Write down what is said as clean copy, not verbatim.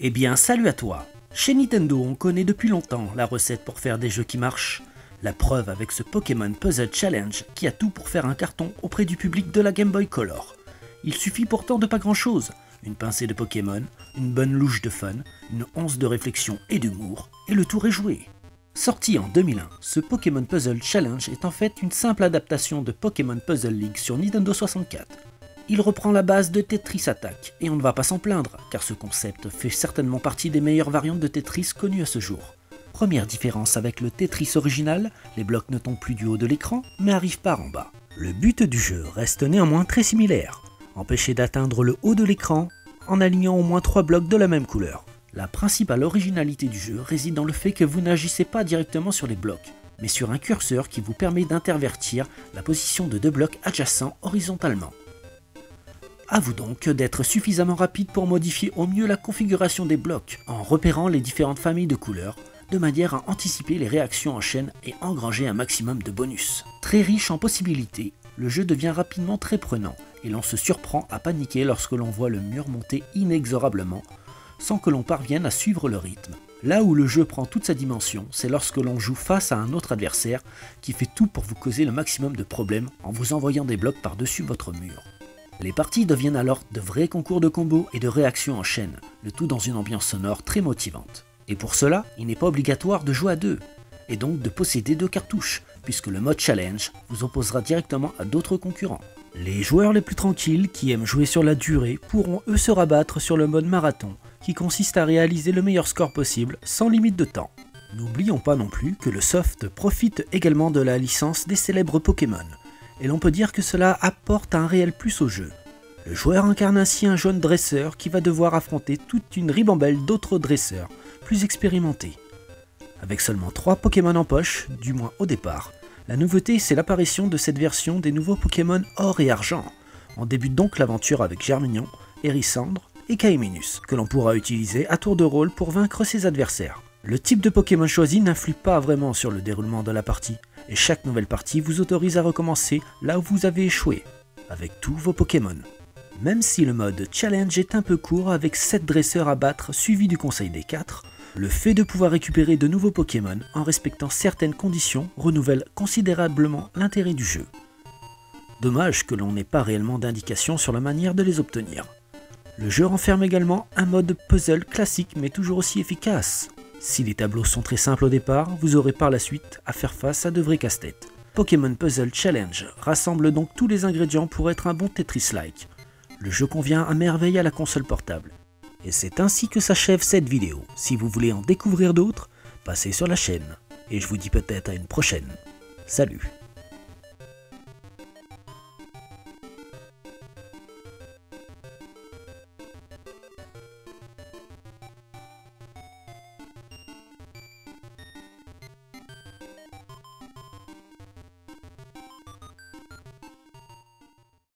Eh bien salut à toi. Chez Nintendo on connaît depuis longtemps la recette pour faire des jeux qui marchent. La preuve avec ce Pokémon Puzzle Challenge qui a tout pour faire un carton auprès du public de la Game Boy Color. Il suffit pourtant de pas grand chose. Une pincée de Pokémon, une bonne louche de fun, une once de réflexion et d'humour, et le tour est joué. Sorti en 2001, ce Pokémon Puzzle Challenge est en fait une simple adaptation de Pokémon Puzzle League sur Nintendo 64. Il reprend la base de Tetris Attack, et on ne va pas s'en plaindre, car ce concept fait certainement partie des meilleures variantes de Tetris connues à ce jour. Première différence avec le Tetris original, les blocs ne tombent plus du haut de l'écran, mais arrivent par en bas. Le but du jeu reste néanmoins très similaire, empêcher d'atteindre le haut de l'écran en alignant au moins 3 blocs de la même couleur. La principale originalité du jeu réside dans le fait que vous n'agissez pas directement sur les blocs, mais sur un curseur qui vous permet d'intervertir la position de 2 blocs adjacents horizontalement. À vous donc d'être suffisamment rapide pour modifier au mieux la configuration des blocs en repérant les différentes familles de couleurs, de manière à anticiper les réactions en chaîne et engranger un maximum de bonus. Très riche en possibilités, le jeu devient rapidement très prenant et l'on se surprend à paniquer lorsque l'on voit le mur monter inexorablement sans que l'on parvienne à suivre le rythme. Là où le jeu prend toute sa dimension, c'est lorsque l'on joue face à un autre adversaire qui fait tout pour vous causer le maximum de problèmes en vous envoyant des blocs par-dessus votre mur. Les parties deviennent alors de vrais concours de combos et de réactions en chaîne, le tout dans une ambiance sonore très motivante. Et pour cela, il n'est pas obligatoire de jouer à 2, et donc de posséder 2 cartouches, puisque le mode challenge vous opposera directement à d'autres concurrents. Les joueurs les plus tranquilles, qui aiment jouer sur la durée, pourront eux se rabattre sur le mode marathon, qui consiste à réaliser le meilleur score possible sans limite de temps. N'oublions pas non plus que le soft profite également de la licence des célèbres Pokémon, et l'on peut dire que cela apporte un réel plus au jeu. Le joueur incarne ainsi un jeune dresseur qui va devoir affronter toute une ribambelle d'autres dresseurs, plus expérimentés. Avec seulement 3 Pokémon en poche, du moins au départ, la nouveauté c'est l'apparition de cette version des nouveaux Pokémon Or et Argent. On débute donc l'aventure avec Germignon, Hérissandre et Caeminus, que l'on pourra utiliser à tour de rôle pour vaincre ses adversaires. Le type de Pokémon choisi n'influe pas vraiment sur le déroulement de la partie, et chaque nouvelle partie vous autorise à recommencer là où vous avez échoué, avec tous vos Pokémon. Même si le mode challenge est un peu court avec 7 dresseurs à battre suivi du conseil des 4, le fait de pouvoir récupérer de nouveaux Pokémon en respectant certaines conditions renouvelle considérablement l'intérêt du jeu. Dommage que l'on n'ait pas réellement d'indication sur la manière de les obtenir. Le jeu renferme également un mode puzzle classique mais toujours aussi efficace. Si les tableaux sont très simples au départ, vous aurez par la suite à faire face à de vrais casse-têtes. Pokémon Puzzle Challenge rassemble donc tous les ingrédients pour être un bon Tetris-like. Le jeu convient à merveille à la console portable. Et c'est ainsi que s'achève cette vidéo. Si vous voulez en découvrir d'autres, passez sur la chaîne. Et je vous dis peut-être à une prochaine. Salut!